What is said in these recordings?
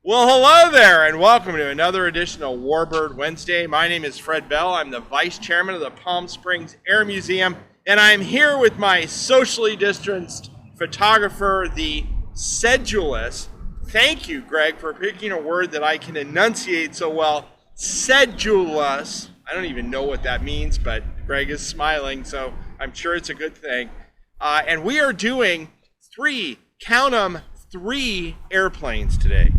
Well, hello there, and welcome to another edition of Warbird Wednesday. My name is Fred Bell. I'm the Vice Chairman of the Palm Springs Air Museum, and I'm here with my socially distanced photographer, the sedulous. Thank you, Greg, for picking a word that I can enunciate so well. Sedulous. I don't even know what that means, but Greg is smiling, so I'm sure it's a good thing. And we are doing count 'em, three airplanes today.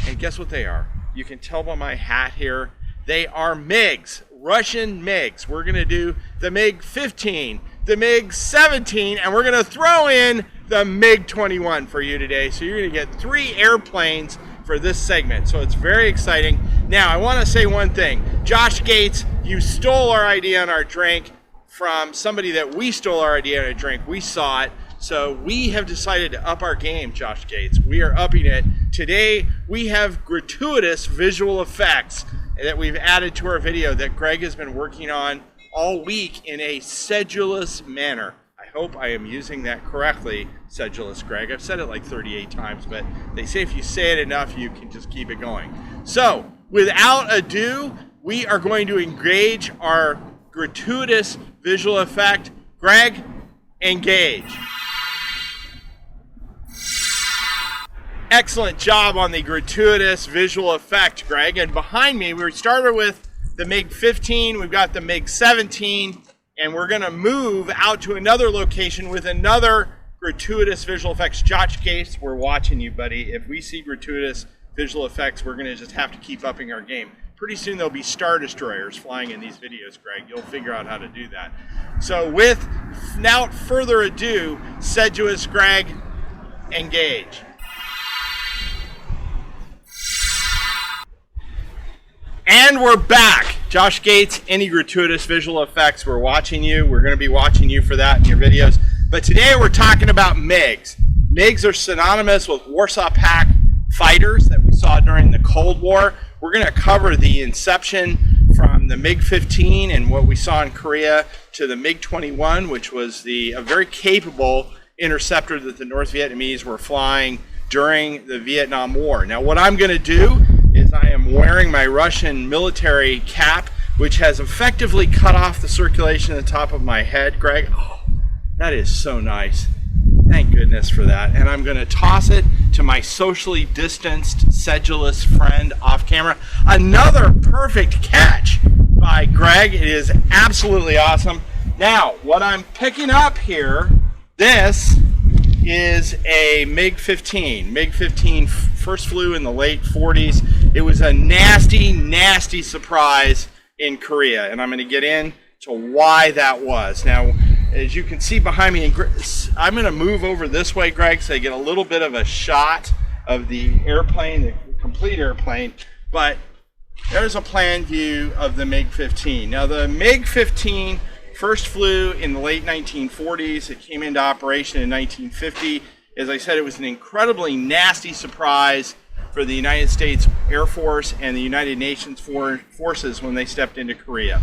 And guess what they are? You can tell by my hat here. They are MiGs, Russian MiGs. We're going to do the MiG-15, the MiG-17, and we're going to throw in the MiG-21 for you today. So you're going to get three airplanes for this segment. So it's very exciting. Now, I want to say one thing. Josh Gates, you stole our idea on our drink from somebody that we stole our idea on a drink. We saw it. So we have decided to up our game, Josh Gates. We are upping it. Today, we have gratuitous visual effects that we've added to our video that Greg has been working on all week in a sedulous manner. I hope I am using that correctly, sedulous Greg. I've said it like 38 times, but they say if you say it enough, you can just keep it going. So, without ado, we are going to engage our gratuitous visual effect. Greg, engage. Excellent job on the gratuitous visual effect, Greg. And behind me, we started with the MiG-15, we've got the MiG-17, and we're gonna move out to another location with another gratuitous visual effects. Josh Gates, we're watching you, buddy. If we see gratuitous visual effects, we're gonna just have to keep upping our game. Pretty soon there'll be Star Destroyers flying in these videos, Greg. You'll figure out how to do that. So without further ado, sedulous Greg, engage. And we're back. Josh Gates, any gratuitous visual effects, we're watching you. We're going to be watching you for that in your videos. But today we're talking about MiGs. MiGs are synonymous with Warsaw Pact fighters that we saw during the Cold War. We're going to cover the inception from the MiG-15 and what we saw in Korea to the MiG-21, which was a very capable interceptor that the North Vietnamese were flying during the Vietnam War. Now what I'm going to do is I am wearing my Russian military cap, which has effectively cut off the circulation at the top of my head, Greg. Oh, that is so nice. Thank goodness for that. And I'm going to toss it to my socially distanced, sedulous friend off camera. Another perfect catch by Greg. It is absolutely awesome. Now, what I'm picking up here, this is a MiG-15. MiG-15 first flew in the late 40s. It was a nasty, nasty surprise in Korea, and I'm going to get into why that was. Now, as you can see behind me, I'm going to move over this way, Greg, so I get a little bit of a shot of the airplane, the complete airplane, but there's a plan view of the MiG-15. Now, the MiG-15 first flew in the late 1940s. It came into operation in 1950. As I said, it was an incredibly nasty surprise for the United States Air Force and the United Nations forces when they stepped into Korea.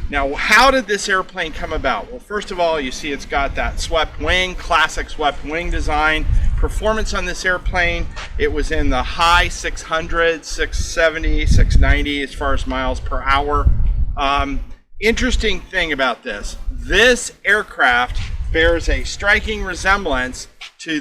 Now, how did this airplane come about? Well, first of all, you see it's got that swept wing, classic swept wing design. Performance on this airplane, it was in the high 600, 670, 690 as far as miles per hour. Interesting thing about this aircraft bears a striking resemblance to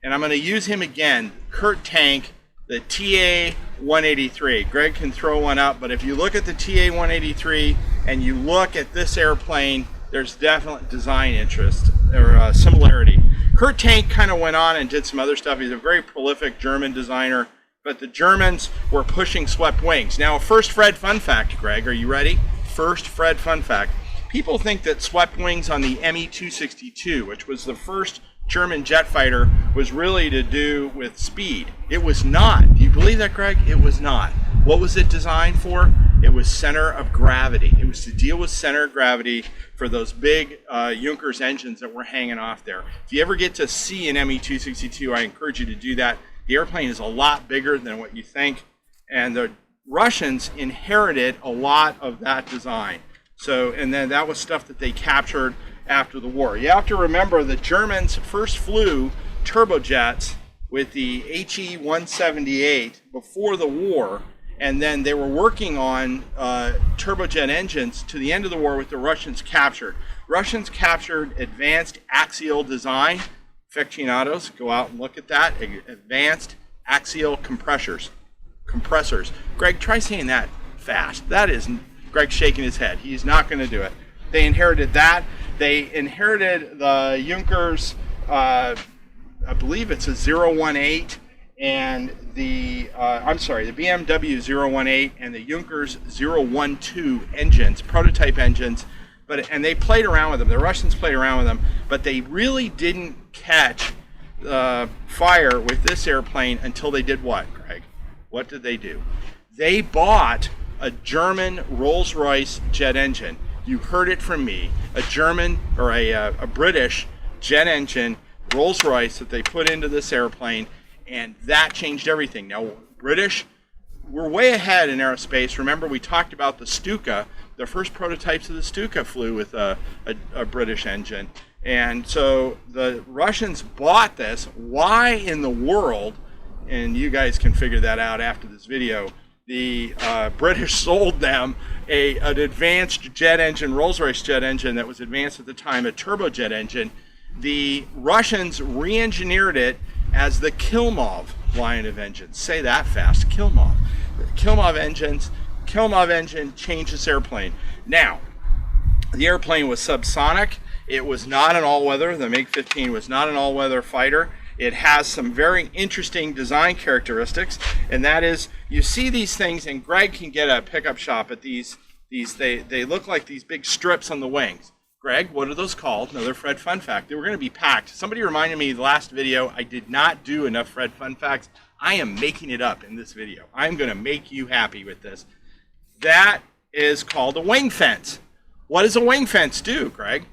and I'm going to use him again, Kurt Tank, the TA-183. Greg can throw one up, but if you look at the TA-183 and you look at this airplane, there's definite design interest or similarity. Kurt Tank kind of went on and did some other stuff. He's a very prolific German designer, but the Germans were pushing swept wings. Now, first Fred fun fact, Greg, are you ready? First Fred fun fact. People think that swept wings on the Me-262, which was the first German jet fighter, was really to do with speed. It was not. Do you believe that, Greg? It was not. What was it designed for? It was center of gravity. It was to deal with center of gravity for those big Junkers engines that were hanging off there. If you ever get to see an Me-262, I encourage you to do that. The airplane is a lot bigger than what you think, and the Russians inherited a lot of that design. So, and then that was stuff that they captured after the war. You have to remember the Germans first flew turbojets with the HE-178 before the war, and then they were working on turbojet engines to the end of the war, with the Russians captured. Russians captured advanced axial design. Aficionados, go out and look at that. Advanced axial compressors. Greg, try saying that fast. That is, Greg's shaking his head. He's not going to do it. They inherited that. They inherited the Junkers, I believe it's a 018, and the BMW 018 and the Junkers 012 engines, prototype engines, and they played around with them. The Russians played around with them, but they really didn't catch fire with this airplane until they did what, Greg? What did they do? They bought a German Rolls-Royce jet engine. You heard it from me. A German or a British jet engine, Rolls-Royce, that they put into this airplane, and that changed everything. Now, British, we're way ahead in aerospace. Remember, we talked about the Stuka. The first prototypes of the Stuka flew with a British engine. And so the Russians bought this. Why in the world, and you guys can figure that out after this video, the British sold them an advanced jet engine, Rolls-Royce jet engine that was advanced at the time, a turbojet engine. The Russians re-engineered it as the Kilmov line of engines. Say that fast, Kilmov. Kilmov engine changed this airplane. Now, the airplane was subsonic. It was not an all-weather. The MiG-15 was not an all-weather fighter. It has some very interesting design characteristics, and that is, you see these things, and Greg can get a pickup shop at these. They look like these big strips on the wings. Greg, what are those called? Another Fred fun fact. They were going to be packed. Somebody reminded me the last video I did not do enough Fred fun facts. I am making it up in this video. I'm going to make you happy with this. That is called a wing fence. What does a wing fence do, Greg?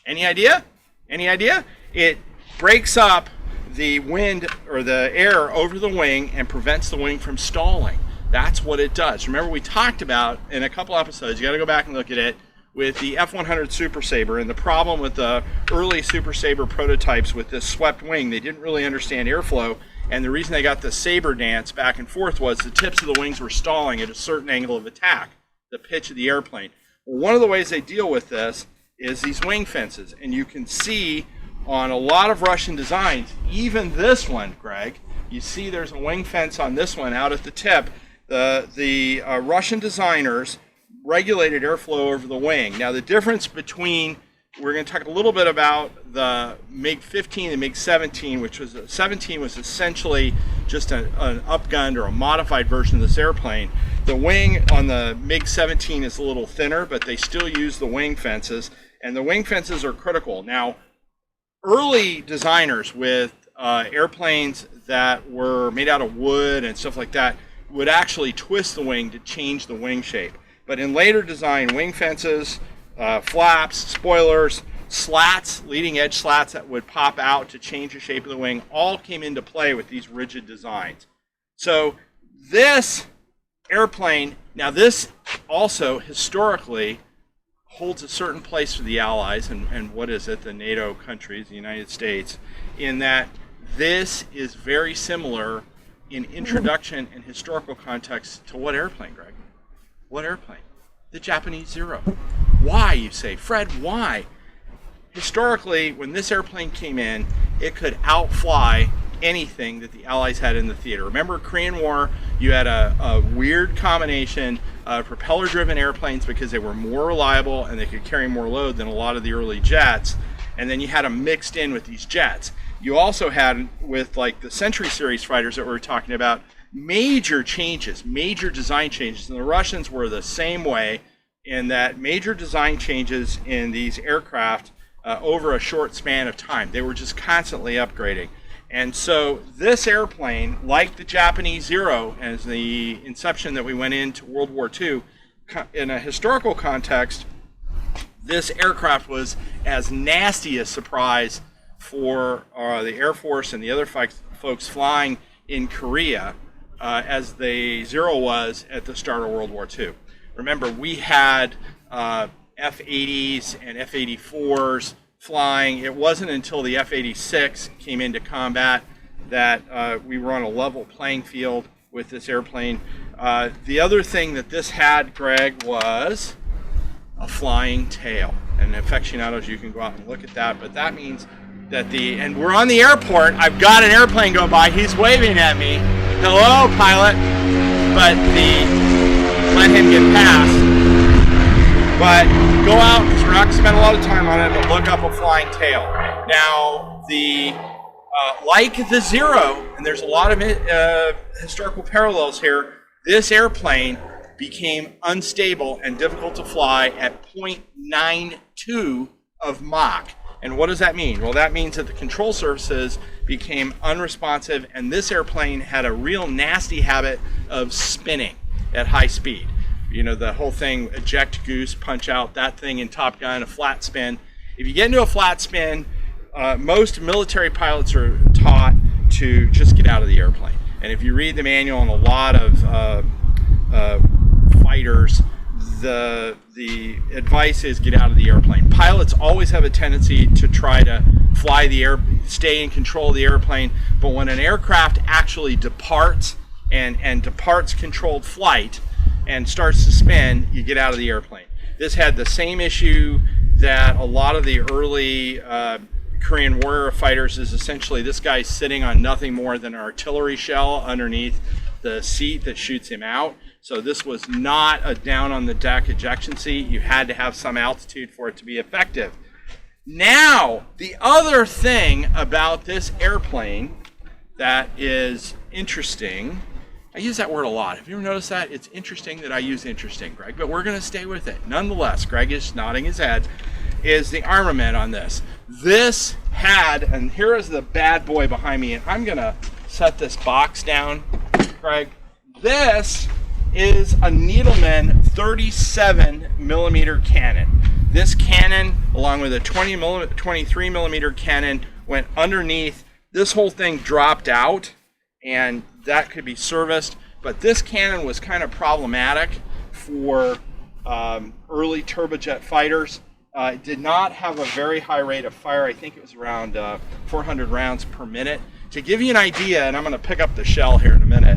Any idea? Any idea? It breaks up the wind or the air over the wing and prevents the wing from stalling. That's what it does. Remember, we talked about in a couple episodes, you got to go back and look at it, with the F-100 Super Sabre, and the problem with the early Super Sabre prototypes with this swept wing, they didn't really understand airflow, and the reason they got the Sabre dance back and forth was the tips of the wings were stalling at a certain angle of attack, the pitch of the airplane. Well, one of the ways they deal with this is these wing fences, and you can see on a lot of Russian designs, even this one, Greg, you see there's a wing fence on this one out at the tip. The Russian designers regulated airflow over the wing. Now, the difference between, we're going to talk a little bit about the MiG-15 and MiG-17, which was, 17 was essentially just an upgunned or a modified version of this airplane. The wing on the MiG-17 is a little thinner, but they still use the wing fences, and the wing fences are critical. Now, early designers with airplanes that were made out of wood and stuff like that would actually twist the wing to change the wing shape. But in later design, wing fences, flaps, spoilers, slats, leading edge slats that would pop out to change the shape of the wing, all came into play with these rigid designs. So this airplane, now this also historically holds a certain place for the Allies, and what is it, the NATO countries, the United States, in that this is very similar in introduction and historical context to what airplane, Greg? What airplane? The Japanese Zero. Why, you say? Fred, why? Historically, when this airplane came in, it could outfly anything that the Allies had in the theater. Remember Korean War, you had a weird combination of propeller-driven airplanes because they were more reliable and they could carry more load than a lot of the early jets, and then you had them mixed in with these jets. You also had, with like the Century Series fighters that we were talking about, major changes, major design changes, and the Russians were the same way in that major design changes in these aircraft over a short span of time. They were just constantly upgrading. And so this airplane, like the Japanese Zero, as the inception that we went into World War II, in a historical context, this aircraft was as nasty a surprise for the Air Force and the other folks flying in Korea as the Zero was at the start of World War II. Remember, we had F-80s and F-84s flying. It wasn't until the F-86 came into combat that we were on a level playing field with this airplane. The other thing that this had, Greg, was a flying tail. And aficionados, you can go out and look at that, but that means that and we're on the airport, I've got an airplane going by, he's waving at me, hello pilot, but let him get past. But go out, because we're not going to spend a lot of time on it, but look up a flying tail. Now, like the Zero, and there's a lot of historical parallels here, this airplane became unstable and difficult to fly at 0.92 of Mach. And what does that mean? Well, that means that the control surfaces became unresponsive, and this airplane had a real nasty habit of spinning at high speed. You know, the whole thing, eject goose, punch out, that thing in Top Gun, a flat spin. If you get into a flat spin, most military pilots are taught to just get out of the airplane. And if you read the manual on a lot of fighters, the advice is get out of the airplane. Pilots always have a tendency to try to stay in control of the airplane, but when an aircraft actually departs and departs controlled flight and starts to spin, you get out of the airplane. This had the same issue that a lot of the early Korean Warrior fighters is. Essentially this guy's sitting on nothing more than an artillery shell underneath the seat that shoots him out. So this was not a down on the deck ejection seat. You had to have some altitude for it to be effective. Now, the other thing about this airplane that is interesting, I use that word a lot. Have you ever noticed that? It's interesting that I use interesting, Greg, but we're going to stay with it. Nonetheless, Greg is nodding his head, is the armament on this. This had, and here is the bad boy behind me, and I'm going to set this box down, Greg. This is a Needleman 37 millimeter cannon. This cannon, along with a 23 millimeter cannon, went underneath. This whole thing dropped out, and that could be serviced. But this cannon was kind of problematic for early turbojet fighters. It did not have a very high rate of fire. I think it was around 400 rounds per minute. To give you an idea, and I'm going to pick up the shell here in a minute,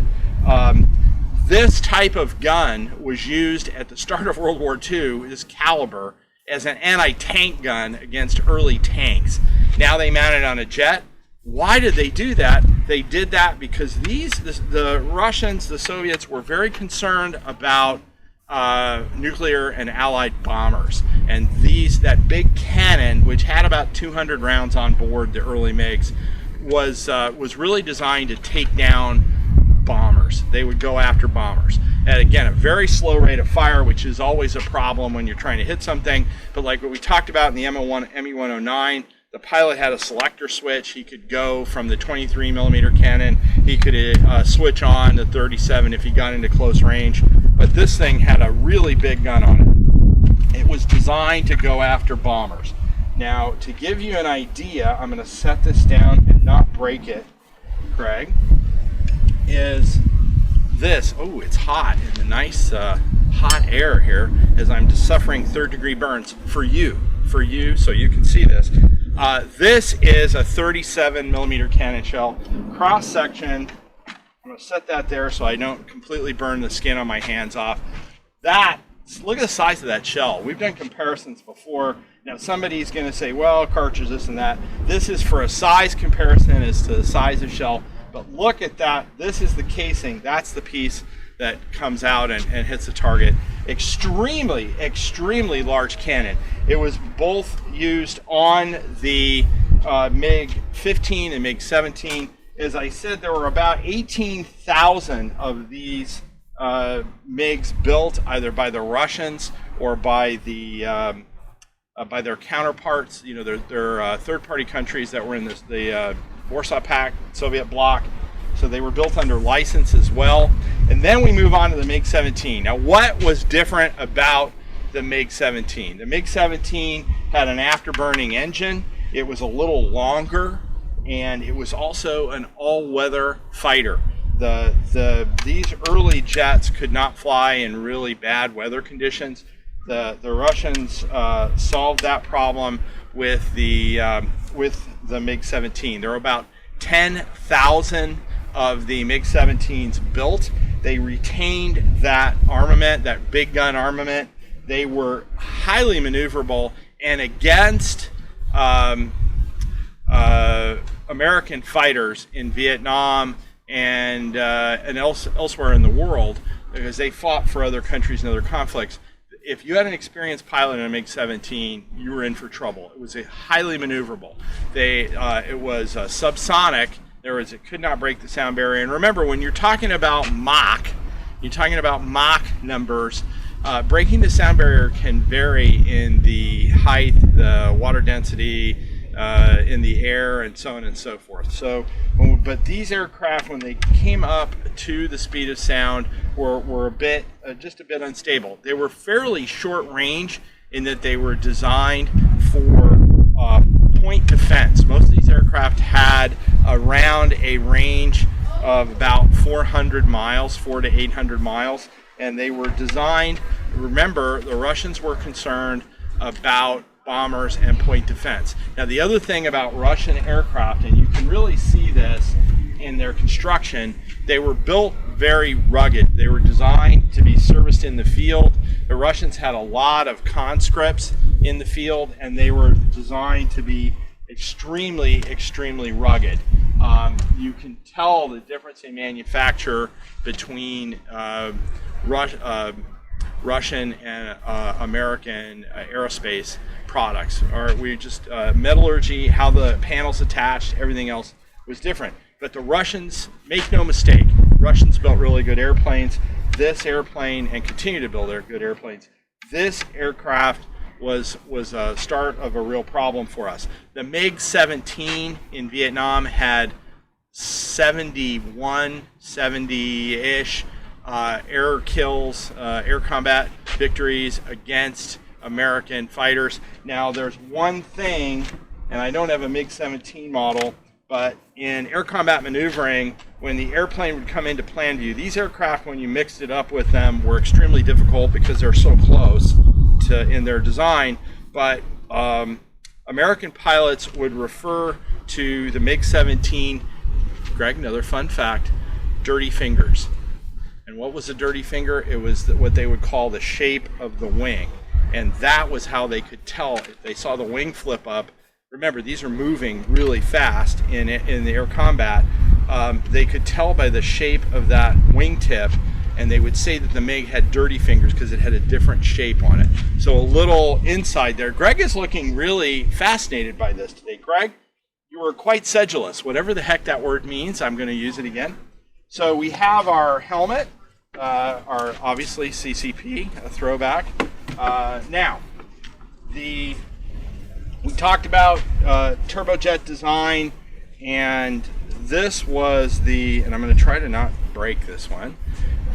this type of gun was used at the start of World War II, this caliber, as an anti-tank gun against early tanks. Now they mount it on a jet. Why did they do that? They did that because the Russians, the Soviets, were very concerned about nuclear and Allied bombers. And that big cannon, which had about 200 rounds on board, the early MiGs, was really designed to take down bombers. They would go after bombers. And again, a very slow rate of fire, which is always a problem when you're trying to hit something. But like what we talked about in the ME-109, the pilot had a selector switch. He could go from the 23 millimeter cannon. He could switch on the 37 if he got into close range. But this thing had a really big gun on it. It was designed to go after bombers. Now, to give you an idea, I'm going to set this down and not break it, Greg, is this. Oh, it's hot in the nice hot air here as I'm just suffering third-degree burns for you, so you can see this. This is a 37 millimeter cannon shell. Cross section, I'm going to set that there so I don't completely burn the skin on my hands off. Look at the size of that shell. We've done comparisons before. Now somebody's going to say, well, cartridge, this and that. This is for a size comparison as to the size of shell. But look at that. This is the casing. That's the piece that comes out and hits the target. Extremely, extremely large cannon. It was both used on the MiG-15 and MiG-17. As I said, there were about 18,000 of these MiGs built either by the Russians or by their counterparts. You know, they're third-party countries that were in the Warsaw Pact, Soviet bloc, so they were built under license as well. And then we move on to the MiG-17. Now, what was different about the MiG-17? The MiG-17 had an afterburning engine. It was a little longer, and it was also an all-weather fighter. These early jets could not fly in really bad weather conditions. The Russians solved that problem with the MiG-17. There were about 10,000 of the MiG-17s built. They retained that armament, that big gun armament. They were highly maneuverable, and against American fighters in Vietnam and elsewhere in the world, because they fought for other countries and other conflicts. If you had an experienced pilot in a MiG-17, you were in for trouble. It was a highly maneuverable. It was subsonic. It could not break the sound barrier. And remember, when you're talking about Mach, you're talking about Mach numbers. Breaking the sound barrier can vary in the height, the water density, in the air, and so on and so forth. But these aircraft, when they came up to the speed of sound, were just a bit unstable. They were fairly short range in that they were designed for point defense. Most of these aircraft had around a range of about 400 miles, 400 to 800 miles, and they were designed. Remember, the Russians were concerned about bombers and point defense. Now, the other thing about Russian aircraft, and you can really see this in their construction, they were built very rugged. They were designed to be serviced in the field. The Russians had a lot of conscripts in the field, and they were designed to be extremely, extremely rugged. You can tell the difference in manufacture between Russian and American aerospace products. Metallurgy, how the panels attached, everything else was different. But the Russians, make no mistake, Russians built really good airplanes. This airplane, and continue to build good airplanes, this aircraft was a start of a real problem for us. The MiG-17 in Vietnam had 70-ish air kills, air combat victories against American fighters. Now, there's one thing, and I don't have a MiG-17 model, but in air combat maneuvering, when the airplane would come into plan view, these aircraft, when you mixed it up with them, were extremely difficult because they're so close in their design. But American pilots would refer to the MiG-17, Greg, another fun fact, dirty fingers. And what was a dirty finger? It was what they would call the shape of the wing. And that was how they could tell if they saw the wing flip up. Remember, these are moving really fast in the air combat. They could tell by the shape of that wingtip, and they would say that the MiG had dirty fingers because it had a different shape on it. So a little insight there. Greg is looking really fascinated by this today. Greg, you were quite sedulous. Whatever the heck that word means, I'm going to use it again. So we have our helmet, our obviously CCP, a throwback. Now, we talked about turbojet design, and this was and I'm going to try to not break this one.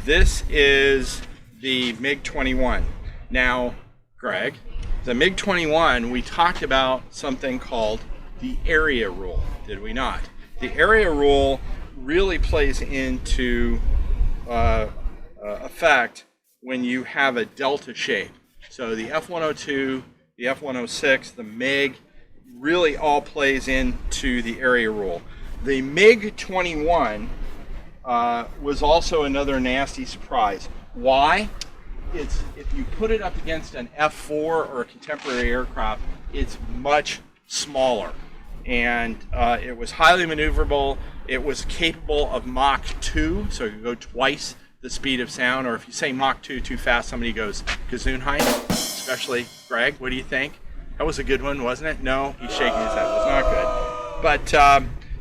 This is the MiG-21. Now, Greg, the MiG-21, we talked about something called the area rule, did we not? The area rule really plays into effect when you have a delta shape. So the F-102, the F-106, the MiG, really all plays into the area rule. The MiG-21 was also another nasty surprise. Why? If you put it up against an F-4 or a contemporary aircraft, it's much smaller. And it was highly maneuverable. It was capable of Mach 2, so it could go twice the speed of sound. Or if you say Mach 2 too fast, somebody goes Gesundheit, especially Greg. What do you think? That was a good one, wasn't it? No, he's shaking his head. It was not good. But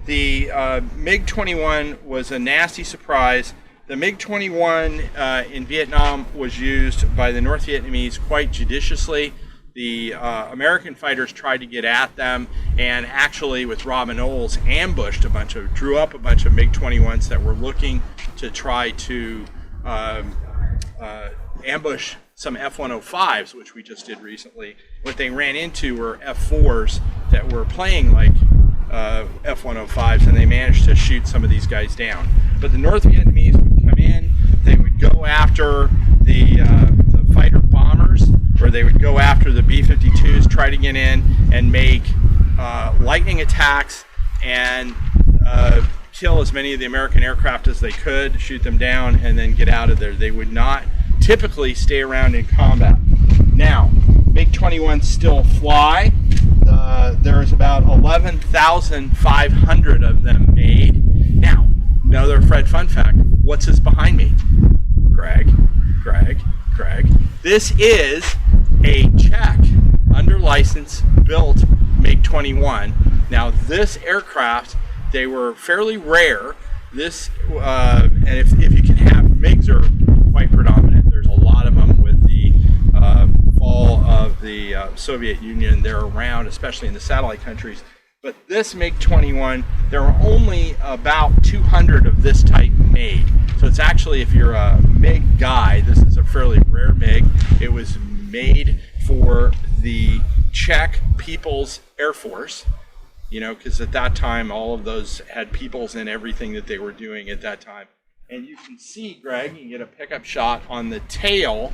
the MiG-21 was a nasty surprise. The MiG-21 in Vietnam was used by the North Vietnamese quite judiciously. The American fighters tried to get at them, and actually with Robin Olds drew up a bunch of MiG-21s that were looking to try to ambush some F-105s, which we just did recently. What they ran into were F-4s that were playing like F-105s, and they managed to shoot some of these guys down. But the North Vietnamese would come in, they would go after the fighter bombers, or they would go after the B-52s, try to get in and make lightning attacks and kill as many of the American aircraft as they could, shoot them down, and then get out of there. They would not typically stay around in combat. Now, MiG-21s still fly. There's about 11,500 of them made. Now, another Fred fun fact. What's this behind me? Greg. This is a Czech, under license, built MiG-21. Now, this aircraft, they were fairly rare. This, and if you can have, MiGs are quite predominant. There's a lot of them with the fall of the Soviet Union. They're around, especially in the satellite countries. But this MiG-21, there are only about 200 of this type made. So it's actually, if you're a MiG guy, this is a fairly rare MiG. It was made for the Czech People's Air Force, you know, because at that time, all of those had peoples in everything that they were doing at that time. And you can see, Greg, you can get a pickup shot on the tail.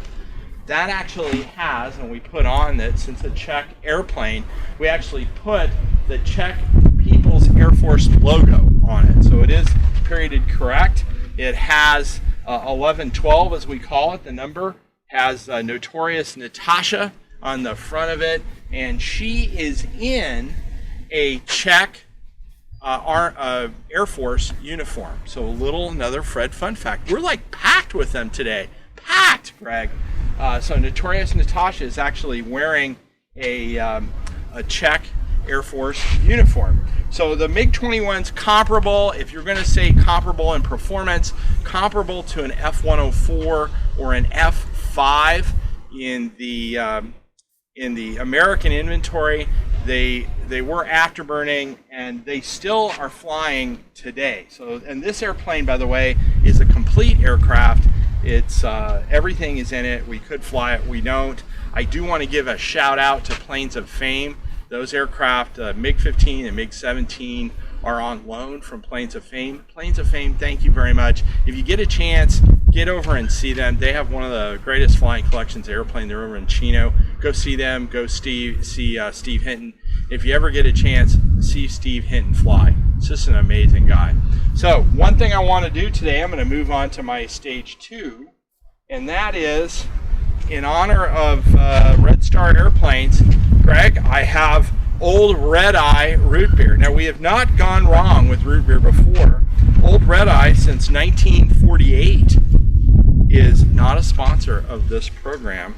That actually has, and we put on that, since a Czech airplane, we actually put the Czech People's Air Force logo on it. So it is perioded correct. It has 1112, as we call it, the number, has Notorious Natasha on the front of it, and she is in a Czech Air Force uniform. So another Fred fun fact. We're like packed with them today. Packed, Greg. So Notorious Natasha is actually wearing a Czech Air Force uniform. So the MiG-21's comparable, if you're going to say comparable in performance, comparable to an F-104 or an F-5 in the American inventory. They were afterburning, and they still are flying today. So, and this airplane, by the way, is a complete aircraft. It's everything is in it. We could fly it, we don't. I do want to give a shout out to Planes of Fame. Those aircraft, MiG-15 and MiG-17, are on loan from Planes of Fame. Planes of Fame, thank you very much. If you get a chance, get over and see them. They have one of the greatest flying collections of airplane. They're over in Chino. Go see them. Go see Steve Hinton. If you ever get a chance, see Steve Hinton fly. It's just an amazing guy. So one thing I want to do today, I'm going to move on to my stage 2, and that is in honor of Red Star airplanes. Greg, I have Old Red Eye root beer. Now, we have not gone wrong with root beer before. Old Red Eye, since 1948, is not a sponsor of this program,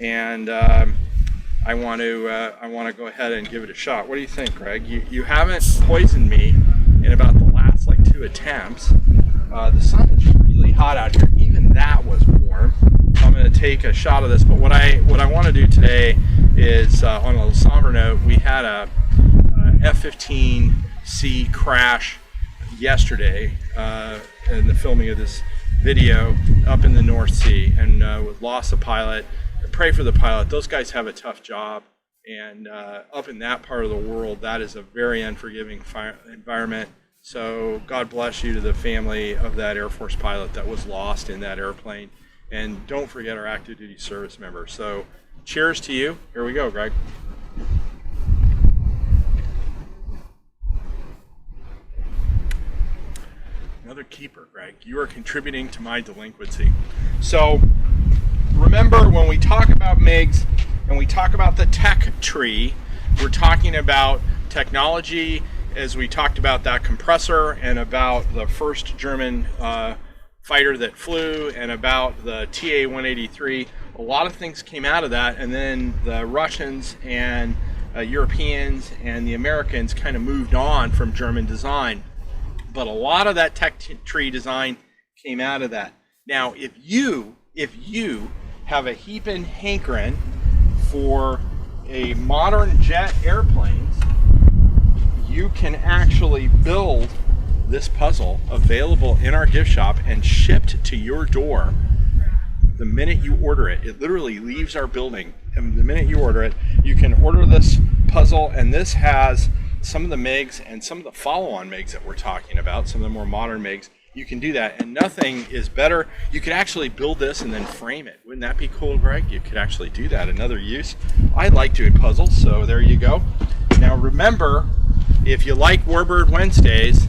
and I want to go ahead and give it a shot. What do you think, Greg? You haven't poisoned me in about the last 2 attempts. The sun is really hot out here. Even that was warm. I'm going to take a shot of this, but what I want to do today is, on a somber note, we had a F-15C crash yesterday in the filming of this video up in the North Sea, and we lost the pilot. Pray for the pilot. Those guys have a tough job, and up in that part of the world, that is a very unforgiving environment. So God bless you to the family of that Air Force pilot that was lost in that airplane. And don't forget our active duty service members. So cheers to you. Here we go, Greg. Another keeper, Greg. You are contributing to my delinquency. So remember, when we talk about MiGs and we talk about the tech tree, we're talking about technology, as we talked about that compressor and about the first German fighter that flew, and about the TA-183. A lot of things came out of that, and then the Russians and Europeans and the Americans kind of moved on from German design. But a lot of that tech tree design came out of that. Now, if you have a heaping hankering for a modern jet airplanes, you can actually build this puzzle available in our gift shop and shipped to your door the minute you order it. It literally leaves our building, and the minute you order it, you can order this puzzle. And this has some of the MiGs and some of the follow-on MiGs that we're talking about, some of the more modern MiGs. You can do that, and nothing is better. You could actually build this and then frame it. Wouldn't that be cool, Greg? You could actually do that. Another use. I like doing puzzles, so there you go. Now remember, if you like Warbird Wednesdays,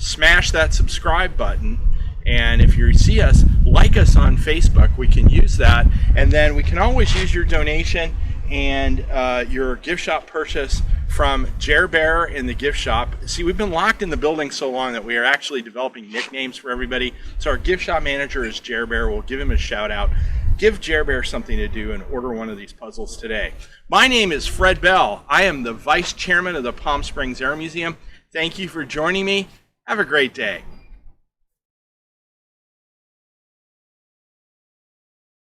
smash that subscribe button. And if you see us, like us on Facebook. We can use that. And then we can always use your donation and your gift shop purchase from Jer Bear in the gift shop. See, we've been locked in the building so long that we are actually developing nicknames for everybody. So our gift shop manager is Jer Bear. We'll give him a shout out. Give Jer Bear something to do and order one of these puzzles today. My name is Fred Bell. I am the Vice Chairman of the Palm Springs Air Museum. Thank you for joining me. Have a great day.